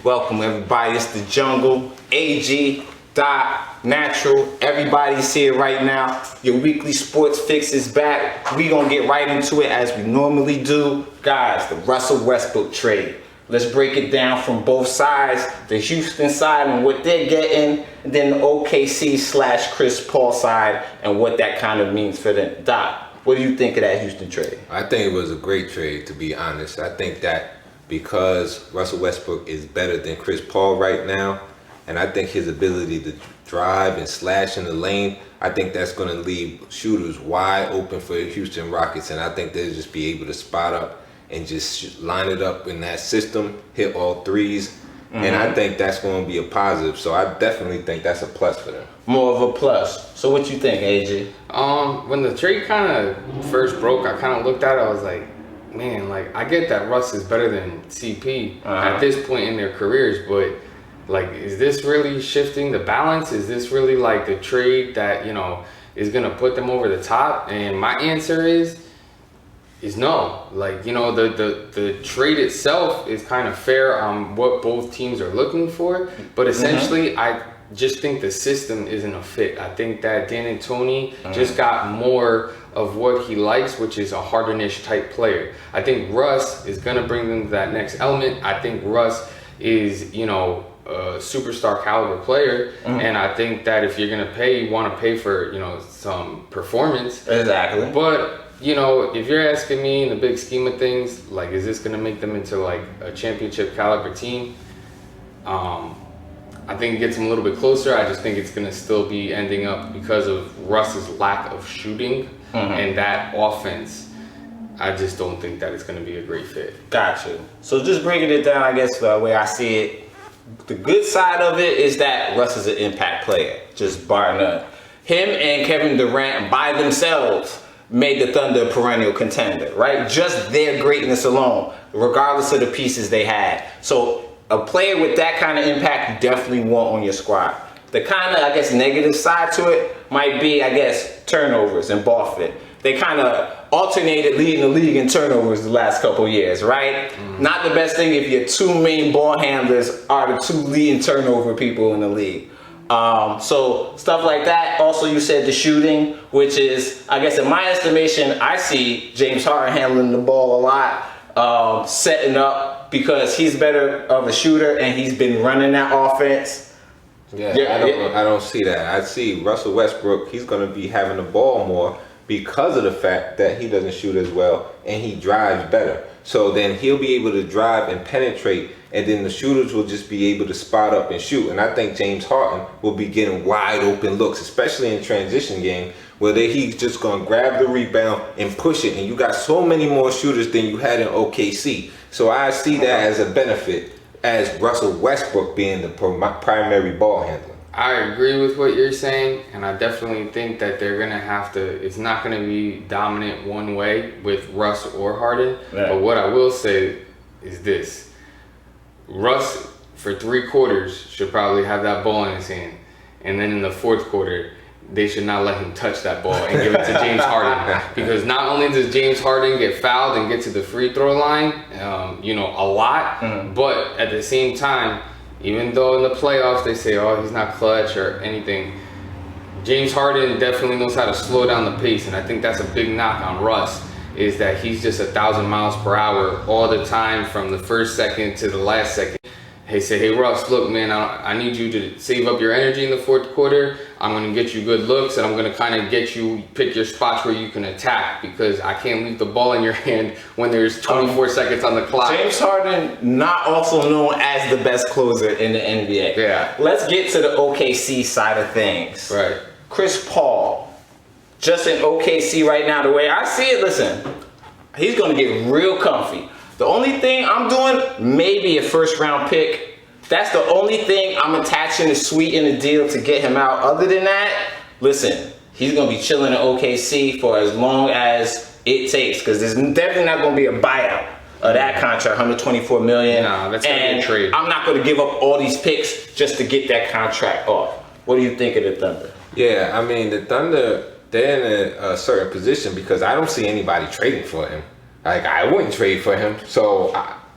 Welcome everybody, it's the Jungle, AG, Doc, Natural, everybody's here right now. Your weekly sports fix is back. We gonna get right into it as we normally do. Guys, the Russell Westbrook trade. Let's break it down from both sides, the Houston side and what they're getting, and then the OKC / Chris Paul side and what that kind of means for them. Doc, what do you think of that Houston trade? I think it was a great trade, to be honest. I think that because Russell Westbrook is better than Chris Paul right now, and I think his ability to drive and slash in the lane, I think that's going to leave shooters wide open for the Houston Rockets, and I think they'll just be able to spot up and just line it up in that system, hit all threes, and I think that's going to be a positive. So I definitely think that's a plus for them. More of a plus. So what you think, AJ? When the trade kind of first broke, I kind of looked at it, I was like, man, like, I get that Russ is better than CP at this point in their careers, but like, is this really shifting the balance? Is this really like the trade that, you know, is going to put them over the top? And my answer is no. Like, you know, the trade itself is kind of fair on what both teams are looking for, but essentially I just think the system isn't a fit. I think that D'Antoni just got more of what he likes, which is a Harden-ish type player. I think Russ is going to bring them to that next element. I think Russ is, you know, a superstar caliber player, and I think that if you're going to pay, you want to pay for, you know, some performance. Exactly. But you know, if you're asking me in the big scheme of things, like, is this going to make them into like a championship caliber team? I think it gets them a little bit closer. I just think it's going to still be ending up because of Russ's lack of shooting and that offense. I just don't think that it's going to be a great fit. Gotcha. So just breaking it down, I guess the way I see it, the good side of it is that Russ is an impact player, just bar none. Him and Kevin Durant by themselves made the Thunder a perennial contender, right? Just their greatness alone, regardless of the pieces they had. So a player with that kind of impact you definitely want on your squad. The kind of, I guess, negative side to it might be, I guess, turnovers and ball fit. They kind of alternated leading the league in turnovers the last couple years, right? Not the best thing if your two main ball handlers are the two leading turnover people in the league. So stuff like that. Also, you said the shooting, which is, I guess in my estimation, I see James Harden handling the ball a lot, setting up, because he's better of a shooter and he's been running that offense. I don't see that. I see Russell Westbrook, he's going to be having the ball more because of the fact that he doesn't shoot as well and he drives better. So then he'll be able to drive and penetrate, and then the shooters will just be able to spot up and shoot. And I think James Harden will be getting wide open looks, especially in transition game, where he's just going to grab the rebound and push it. And you got so many more shooters than you had in OKC. So I see that as a benefit, as Russell Westbrook being the primary ball handler. I agree with what you're saying, and I definitely think that they're going to have to, it's not going to be dominant one way with Russ or Harden. Yeah. But what I will say is this. Russ, for 3 quarters, should probably have that ball in his hand. And then in the 4th quarter, they should not let him touch that ball and give it to James Harden. Because not only does James Harden get fouled and get to the free throw line, you know, a lot, but at the same time, even though in the playoffs they say, oh, he's not clutch or anything, James Harden definitely knows how to slow down the pace. And I think that's a big knock on Russ, is that he's just 1,000 miles per hour all the time from the first second to the last second. Hey Russ, look, man, I need you to save up your energy in the 4th quarter. I'm going to get you good looks, and I'm going to kind of get you pick your spots where you can attack, because I can't leave the ball in your hand when there's 24 seconds on the clock. James Harden, not also known as the best closer in the NBA. Yeah. Let's get to the OKC side of things. Right. Chris Paul, just in OKC right now, the way I see it, listen, he's going to get real comfy. The only thing I'm doing, maybe a 1st round pick. That's the only thing I'm attaching to sweeten the deal to get him out. Other than that, listen, he's going to be chilling in OKC for as long as it takes, because there's definitely not going to be a buyout of that contract, $124 million. No, that's going to be a trade. I'm not going to give up all these picks just to get that contract off. What do you think of the Thunder? Yeah, I mean, the Thunder, they're in a certain position because I don't see anybody trading for him. Like, I wouldn't trade for him. So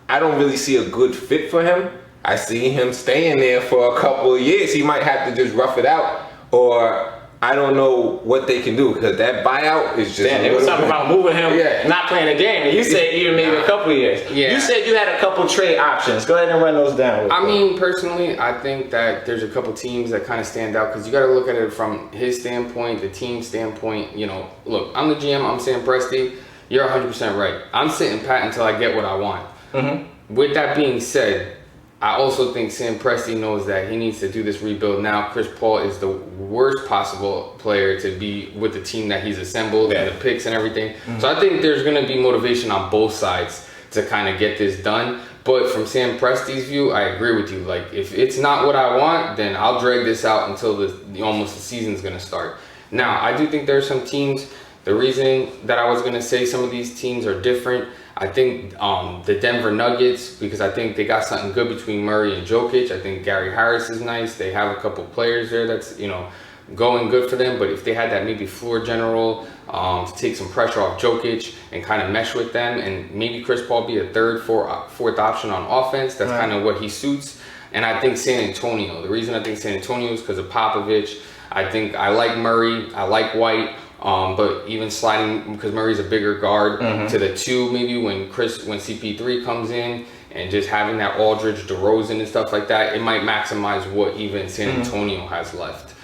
I don't really see a good fit for him. I see him staying there for a couple of years. He might have to just rough it out, or I don't know what they can do, because that buyout is just. Damn, they were talking about moving him, not playing a game. And you said even maybe a couple of years. Yeah. You said you had a couple trade options. Go ahead and run those down. I mean, personally, I think that there's a couple teams that kind of stand out, because you got to look at it from his standpoint, the team standpoint. You know, look, I'm the GM. I'm saying Presti, you're 100% right. I'm sitting pat until I get what I want. Mm-hmm. With that being said, I also think Sam Presti knows that he needs to do this rebuild now. Chris Paul is the worst possible player to be with the team that he's assembled and the picks and everything. Mm-hmm. So I think there's going to be motivation on both sides to kind of get this done. But from Sam Presti's view, I agree with you. Like, if it's not what I want, then I'll drag this out until almost the season's going to start. Now, I do think there are some teams. The reason that I was going to say some of these teams are different, I think the Denver Nuggets, because I think they got something good between Murray and Jokic. I think Gary Harris is nice. They have a couple players there that's, you know, going good for them. But if they had that maybe floor general to take some pressure off Jokic and kind of mesh with them, and maybe Chris Paul be a third, fourth option on offense, that's kind of what he suits. And I think San Antonio, the reason I think San Antonio is because of Popovich. I think I like Murray. I like White. But even sliding, because Murray's a bigger guard, to the 2, maybe when CP3 comes in, and just having that Aldridge, DeRozan and stuff like that, it might maximize what even San Antonio has left.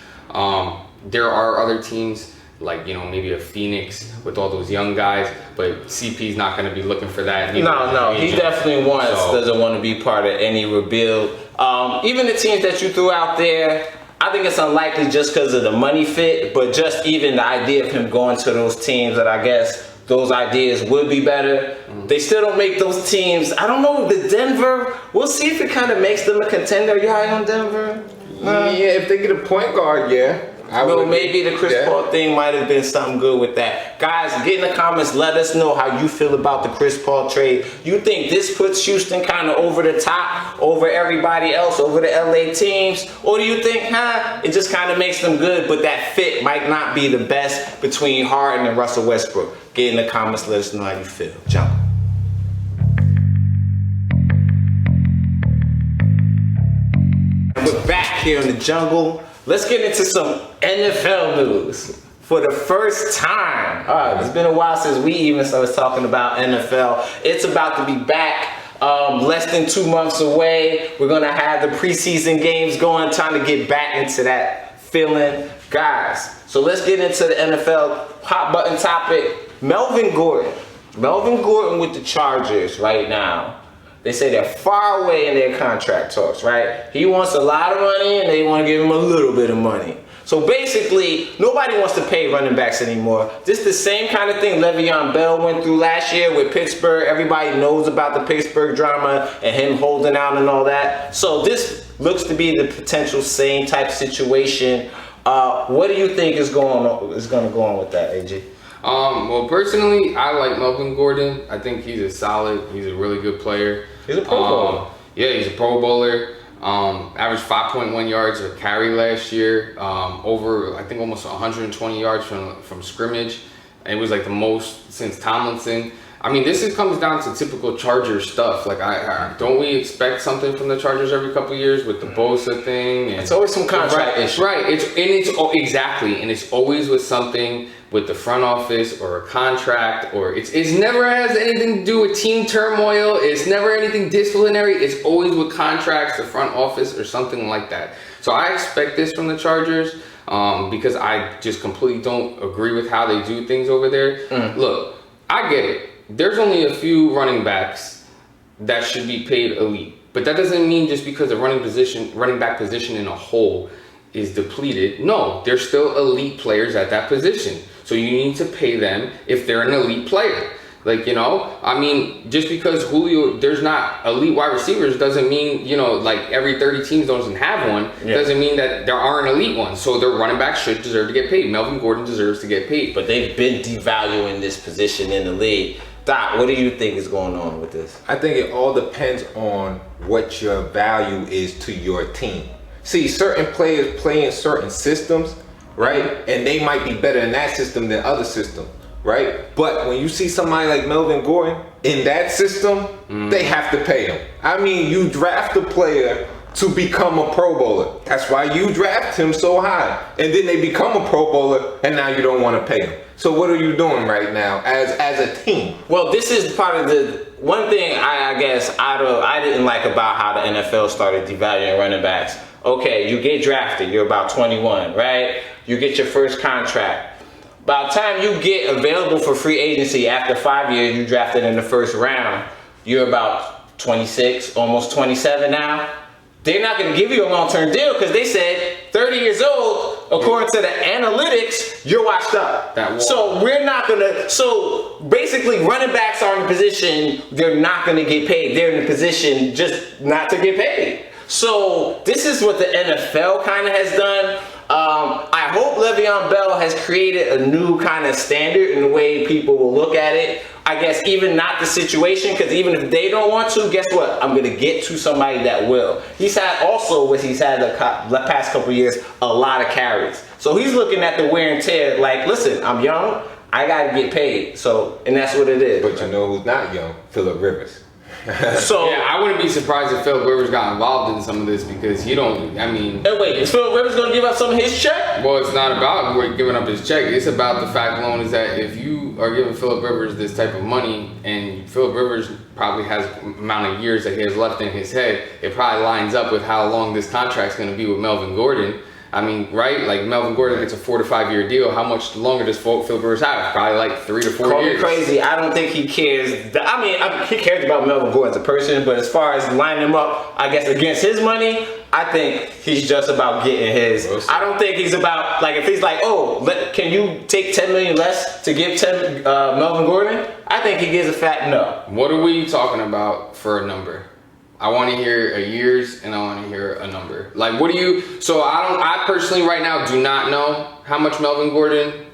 There are other teams like, you know, maybe a Phoenix with all those young guys, but CP's not going to be looking for that. No, he definitely doesn't want to be part of any rebuild. Even the teams that you threw out there, I think it's unlikely just because of the money fit, but just even the idea of him going to those teams that I guess those ideas would be better. They still don't make those teams. I don't know, the Denver, we'll see if it kind of makes them a contender. Are you high on Denver? Yeah, if they get a point guard, yeah. Well, maybe the Chris Paul thing might have been something good with that. Guys, get in the comments. Let us know how you feel about the Chris Paul trade. You think this puts Houston kind of over the top, over everybody else, over the LA teams? Or do you think, it just kind of makes them good, but that fit might not be the best between Harden and Russell Westbrook? Get in the comments. Let us know how you feel. Jump. We're back here in the jungle. Let's get into some NFL news. For the first time, it's been a while since we even started talking about NFL. It's about to be back. Less than 2 months away. We're going to have the preseason games going, trying to get back into that feeling. Guys, so let's get into the NFL hot button topic. Melvin Gordon with the Chargers right now. They say they're far away in their contract talks, right? He wants a lot of money and they want to give him a little bit of money. So basically, nobody wants to pay running backs anymore. This the same kind of thing Le'Veon Bell went through last year with Pittsburgh. Everybody knows about the Pittsburgh drama and him holding out and all that. So this looks to be the potential same type situation. What do you think is going to go on with that, AJ? Well, personally, I like Melvin Gordon. I think he's a really good player. He's a Pro Bowler. Yeah, he's a Pro Bowler. Averaged 5.1 yards a carry last year. Over, I think, almost 120 yards from scrimmage. And it was like the most since Tomlinson. I mean, comes down to typical Chargers stuff. Like, don't we expect something from the Chargers every couple of years with the Bosa thing? And it's always some contract issue. Right. Exactly. And it's always with something with the front office or a contract, or it's never has anything to do with team turmoil. It's never anything disciplinary. It's always with contracts, the front office, or something like that. So I expect this from the Chargers because I just completely don't agree with how they do things over there. Look, I get it. There's only a few running backs that should be paid elite, but that doesn't mean just because the running back position in a whole is depleted. No, there's still elite players at that position. So you need to pay them if they're an elite player. Like, you know, I mean, just because Julio, there's not elite wide receivers doesn't mean, you know, like every 30 teams doesn't have one. Doesn't mean that there aren't elite ones. So their running backs should deserve to get paid. Melvin Gordon deserves to get paid. But they've been devaluing this position in the league. Doc, what do you think is going on with this? I think it all depends on what your value is to your team. See, certain players play in certain systems, right? And they might be better in that system than other systems. right? But when you see somebody like Melvin Gordon in that system, they have to pay him. I mean, you draft a player to become a Pro Bowler. That's why you draft him so high. And then they become a Pro Bowler, and now you don't want to pay him. So what are you doing right now as a team? Well, this is part of the one thing I guess I didn't like about how the NFL started devaluing running backs. Okay, you get drafted, you're about 21, right? You get your first contract. By the time you get available for free agency after 5 years, you drafted in the first round, you're about 26, almost 27 now. They're not going to give you a long-term deal because they said 30 years old, according to the analytics, you're washed up. So we're not going to, so basically running backs are in a position they're not going to get paid. They're in a position just not to get paid. So this is what the NFL kind of has done. I hope Le'Veon Bell has created a new kind of standard in the way people will look at it. I guess even not the situation, because even if they don't want to, guess what? I'm going to get to somebody that will. He's had also what he's had the past couple years, a lot of carries. So he's looking at the wear and tear like, listen, I'm young, I got to get paid. So, and that's what it is. But you know who's not young? Phillip Rivers. So yeah, I wouldn't be surprised if Phillip Rivers got involved in some of this because he don't. I mean, hey, wait, is Phillip Rivers going to give up some of his check? Well, it's not about giving up his check. It's about the fact alone is that if you are giving Phillip Rivers this type of money, and Phillip Rivers probably has amount of years that he has left in his head, it probably lines up with how long this contract's going to be with Melvin Gordon. I mean, right? Like Melvin Gordon gets a 4 to 5 year deal. How much longer does Phillip Rivers have? Probably like 3 to 4 years. Call me crazy. I don't think he cares. I mean, he cares about Melvin Gordon as a person, but as far as lining him up, I guess against his money, I think he's just about getting his. I don't think he's about like if he's like, oh, can you take 10 million less to give Melvin Gordon? I think he gives a fat no. What are we talking about for a number? I want to hear a years and I want to hear a number. Like, what do you? So I personally right now do not know how much Melvin Gordon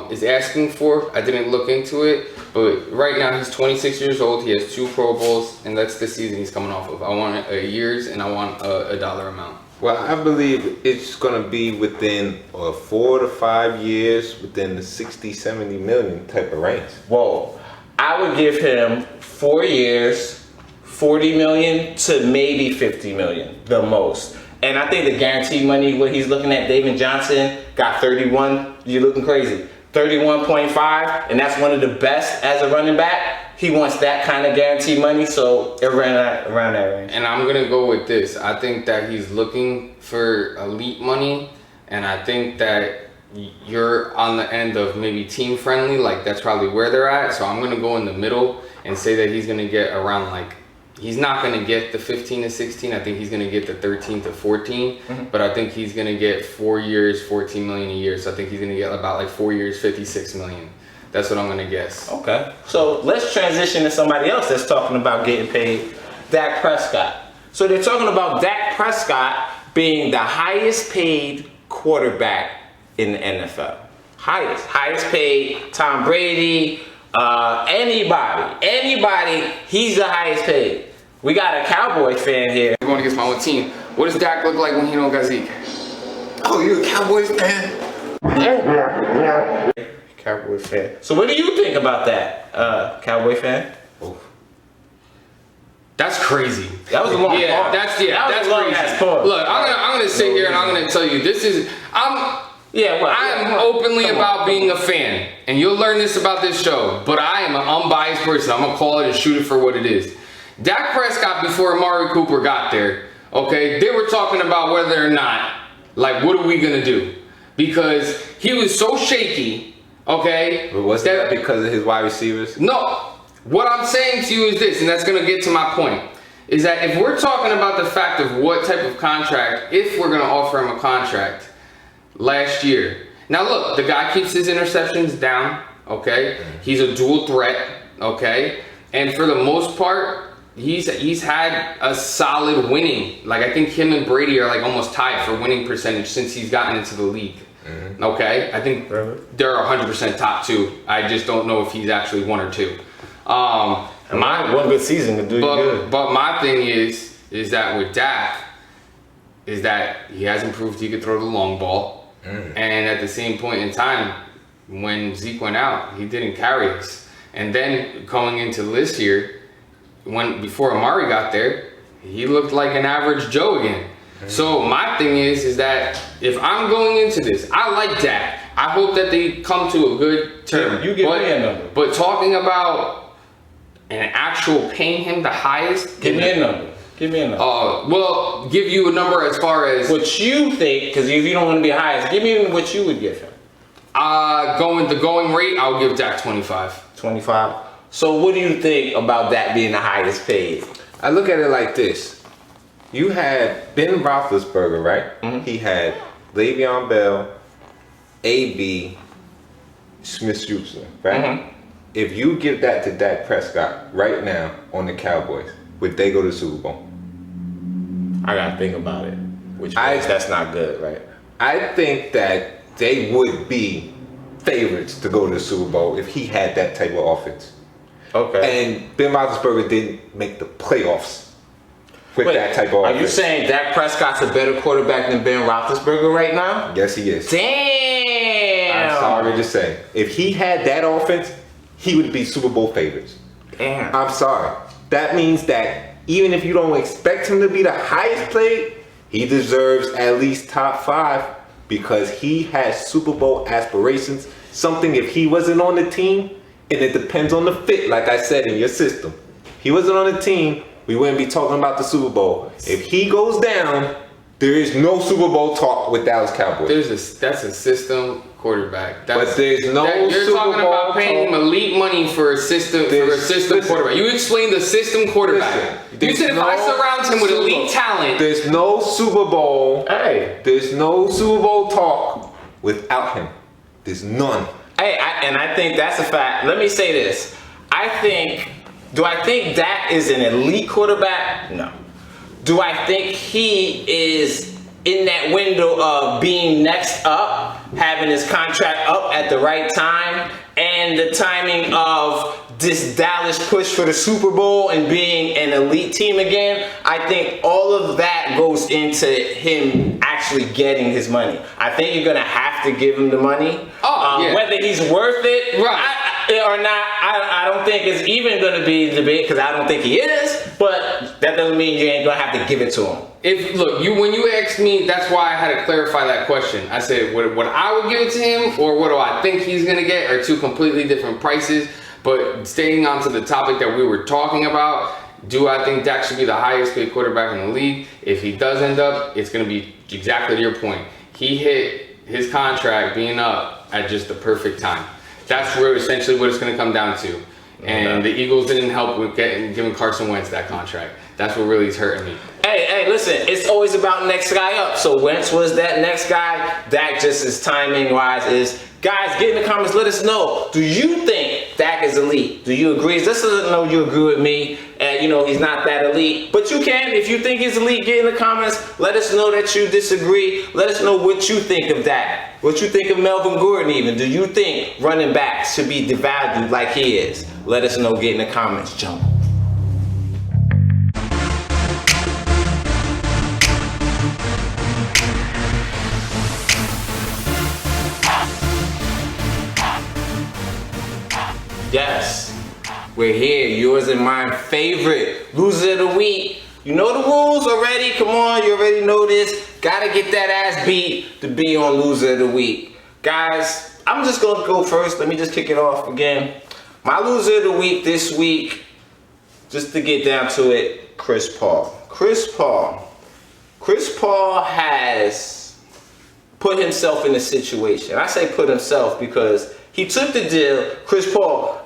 is asking for. I didn't look into it, but right now he's 26 years old. He has 2 Pro Bowls, and that's the season he's coming off of. I want a years and I want a dollar amount. Well, I believe it's going to be within 4 to 5 years, within the 60, 70 million type of range. Whoa, I would give him 4 years. 40 million to maybe 50 million, the most. And I think the guaranteed money, what he's looking at, David Johnson got 31. You're looking crazy. 31.5, and that's one of the best as a running back. He wants that kind of guaranteed money, so around that range. And I'm gonna go with this. I think that he's looking for elite money, and I think that you're on the end of maybe team friendly, like that's probably where they're at. So I'm gonna go in the middle and say that he's gonna get around like. He's not going to get the 15 to 16. I think he's going to get the 13 to 14. But I think he's going to get 4 years, 14 million a year. So I think he's going to get about like 4 years, 56 million. That's what I'm going to guess. Okay. So let's transition to somebody else that's talking about getting paid. Dak Prescott. So they're talking about Dak Prescott being the highest paid quarterback in the NFL. Highest paid. Tom Brady. Anybody, he's the highest paid. We got a Cowboy fan here. I'm going against my own team. What does Dak look like when he don't got Zeke? Oh, you a Cowboys fan? Cowboy fan. So what do you think about that, Cowboy fan? Oof. That's crazy. That was a long pause. That's crazy. Look, I'm gonna sit here and I'm gonna tell you I'm openly about being a fan, and you'll learn this about this show, but I am an unbiased person. I'm gonna call it and shoot it for what it is. Dak Prescott, before Amari Cooper got there, okay, they were talking about whether or not, like, what are we gonna do? Because he was so shaky, okay? But was that because of his wide receivers? No. What I'm saying to you is this, and that's gonna get to my point, is that if we're talking about the fact of what type of contract, if we're gonna offer him a contract, last year. Now look, the guy keeps his interceptions down, okay? He's a dual threat, okay? And for the most part, he's had a solid winning. Like I think him and Brady are like almost tied for winning percentage since he's gotten into the league. Okay? I think they're 100% top 2. I just don't know if he's actually 1 or 2. One good season to do good. But my thing is that with Dak, is that he hasn't proved he could throw the long ball. And at the same point in time, when Zeke went out, he didn't carry us. And then going into this year, before Amari got there, he looked like an average Joe again. So my thing is that if I'm going into this, I like Dak. I hope that they come to a good term. You give me a number. But talking about an actual paying him the highest, give me a number. Give me a number. Well, give you a number as far as what you think, because if you don't want to be highest, give me what you would give him. Going rate, I'll give Dak 25. 25. So what do you think about that being the highest paid? I look at it like this. You had Ben Roethlisberger, right? Mm-hmm. He had Le'Veon Bell, AB, Smith-Schuster, right? Mm-hmm. If you give that to Dak Prescott right now on the Cowboys, would they go to the Super Bowl? I gotta think about it. Which means that's not good, right? I think that they would be favorites to go to the Super Bowl if he had that type of offense. Okay. And Ben Roethlisberger didn't make the playoffs with that type of offense. Are you saying Dak Prescott's a better quarterback than Ben Roethlisberger right now? Yes, he is. Damn. I'm sorry to say. If he had that offense, he would be Super Bowl favorites. Damn. I'm sorry. That means that even if you don't expect him to be the highest paid, he deserves at least top 5 because he has Super Bowl aspirations. Something if he wasn't on the team, and it depends on the fit, like I said, in your system. He wasn't on the team, we wouldn't be talking about the Super Bowl. If he goes down, there is no Super Bowl talk with Dallas Cowboys. That's a system quarterback. But there's no you're Super talking Bowl about paying him elite money for a system quarterback. You explained the system quarterback. You said if I surround him with elite talent, there's no Super Bowl. Hey, there's no Super Bowl talk without him. There's none. Hey, I think that's a fact. Let me say this. Do I think Dak is an elite quarterback? No. Do I think he is in that window of being next up, having his contract up at the right time, and the timing of this Dallas push for the Super Bowl and being an elite team again? I think all of that goes into him actually getting his money. I think you're going to have to give him the money. Yeah. Whether he's worth it or not, I don't think it's even going to be debated because I don't think he is, but that doesn't mean you ain't going to have to give it to him. When you asked me, that's why I had to clarify that question. I said, what I would give it to him or what do I think he's going to get are two completely different prices. But staying on to the topic that we were talking about, do I think Dak should be the highest paid quarterback in the league? If he does end up, it's going to be exactly to your point. He hit his contract being up at just the perfect time. That's essentially what it's going to come down to. And the Eagles didn't help with giving Carson Wentz that contract. That's what really is hurting me. Hey, listen, it's always about next guy up. So Wentz was that next guy. Dak just as timing-wise is. Guys, get in the comments. Let us know. Do you think Dak is elite? Do you agree? Let us know you agree with me. He's not that elite. But you can. If you think he's elite, get in the comments. Let us know that you disagree. Let us know what you think of Dak. What you think of Melvin Gordon even. Do you think running backs should be devalued like he is? Let us know. Get in the comments. Jump. Yes, we're here. Yours and mine favorite loser of the week. You know the rules already. Come on, you already know this. Gotta get that ass beat to be on loser of the week. Guys, I'm just gonna go first. Let me just kick it off again. My loser of the week this week, just to get down to it, Chris Paul. Chris Paul has put himself in a situation. I say put himself because he took the deal. Chris Paul,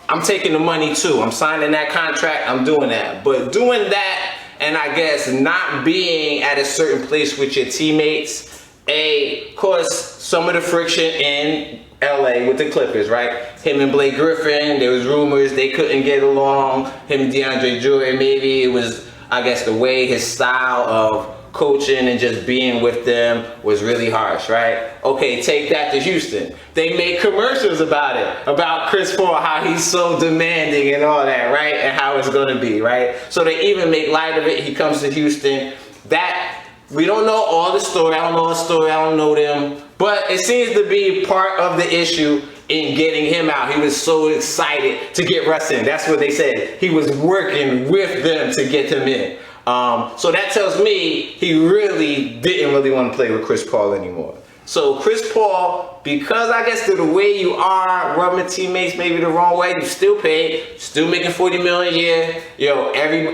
I'm taking the money too. I'm signing that contract. I'm doing that. But doing that and I guess not being at a certain place with your teammates, caused some of the friction in LA with the Clippers, right? Him and Blake Griffin, there was rumors they couldn't get along. Him and DeAndre Jordan, maybe it was, I guess, the way his style of coaching and just being with them was really harsh, right? Okay, take that to Houston. They made commercials about it, about Chris Paul, how he's so demanding and all that, right? And how it's gonna be, right? So they even make light of it. He comes to Houston. That, we don't know all the story. I don't know the story. I don't know them. But it seems to be part of the issue in getting him out. He was so excited to get Russ in. That's what they said. He was working with them to get him in. So that tells me he really didn't want to play with Chris Paul anymore. So Chris Paul, because I guess the way you are rubbing teammates maybe the wrong way, you still paid, still making $40 million a year.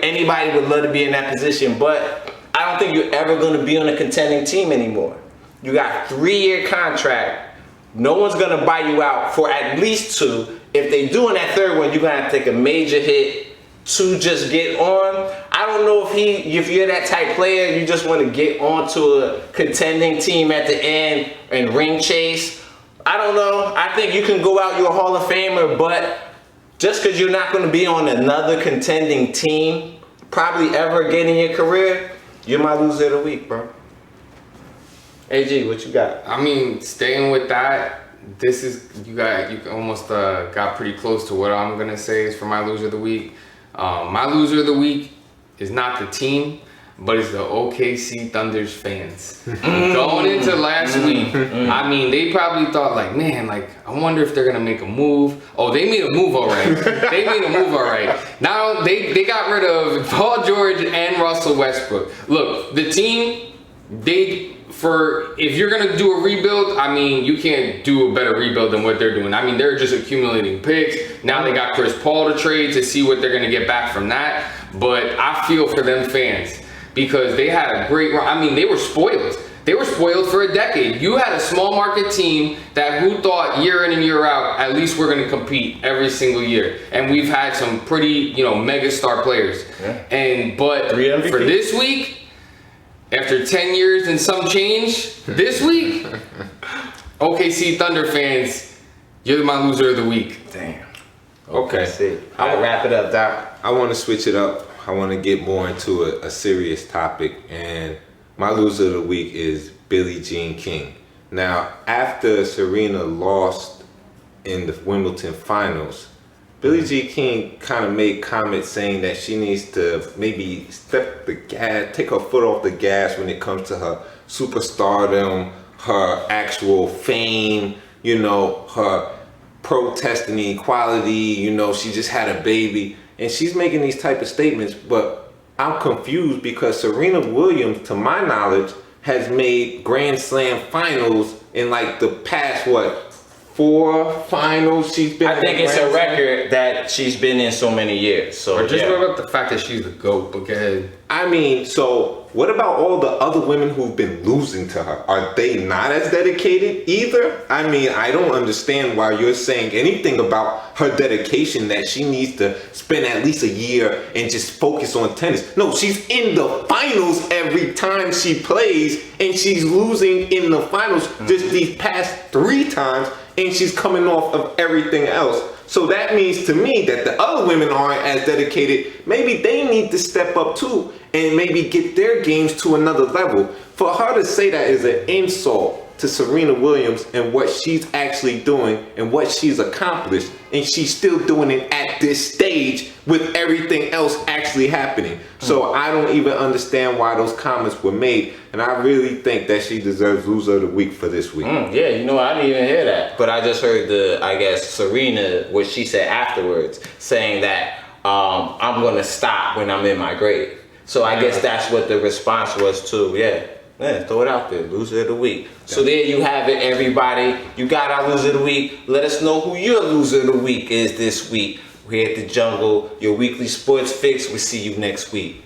Anybody would love to be in that position, but I don't think you're ever going to be on a contending team anymore. You got a 3-year contract. No one's going to buy you out for at least 2. If they do in that third one, you're going to have to take a major hit to just get on. I don't know if you're that type player, you just want to get onto a contending team at the end and ring chase. I don't know. I think you can go out, you're a Hall of Famer, but just because you're not going to be on another contending team probably ever again in your career, you're my loser of the week, bro. AG, what you got? I mean, staying with that, you almost got pretty close to what I'm gonna say is for my loser of the week. My loser of the week is not the team, but it's the OKC Thunder's fans. Going into last week, I mean, they probably thought like, man, like, I wonder if they're gonna make a move. Oh, they made a move alright. Now they got rid of Paul George and Russell Westbrook. Look, the team, if you're gonna do a rebuild, I mean, you can't do a better rebuild than what they're doing. I mean, they're just accumulating picks. Now they got Chris Paul to trade to see what they're gonna get back from that. But I feel for them fans because they had a great run. I mean, they were spoiled. They were spoiled for a decade. You had a small market team that who thought year in and year out, at least we're gonna compete every single year. And we've had some pretty, mega star players. Yeah. But for this week, after 10 years and some change, this week, OKC Thunder fans, you're my loser of the week. Damn. Okay. I'll wrap it up, Doc. I want to switch it up. I want to get more into a serious topic. And my loser of the week is Billie Jean King. Now, after Serena lost in the Wimbledon finals, Billie Jean King kind of made comments saying that she needs to maybe take her foot off the gas when it comes to her superstardom, her actual fame, her protesting equality, she just had a baby. And she's making these type of statements, but I'm confused because Serena Williams, to my knowledge, has made Grand Slam finals in like the past, 4 finals she's been in. I think it's a record that she's been in so many years. So just what about the fact that she's the GOAT? Because I mean, so what about all the other women who've been losing to her? Are they not as dedicated either? I mean, I don't understand why you're saying anything about her dedication that she needs to spend at least a year and just focus on tennis. No, she's in the finals every time she plays, and she's losing in the finals just these past 3 times, and she's coming off of everything else. So that means to me that the other women aren't as dedicated. Maybe they need to step up too and maybe get their games to another level. For her to say that is an insult to Serena Williams and what she's actually doing and what she's accomplished, and she's still doing it at this stage with everything else actually happening. So I don't even understand why those comments were made, and I really think that she deserves loser of the week for this week. I didn't even hear that, but I just heard Serena, what she said afterwards, saying that I'm gonna stop when I'm in my grave. So I guess that's what the response was to, throw it out there, loser of the week. So there you have it, everybody. You got our loser of the week. Let us know who your loser of the week is this week. We're at The Jungle, your weekly sports fix. We'll see you next week.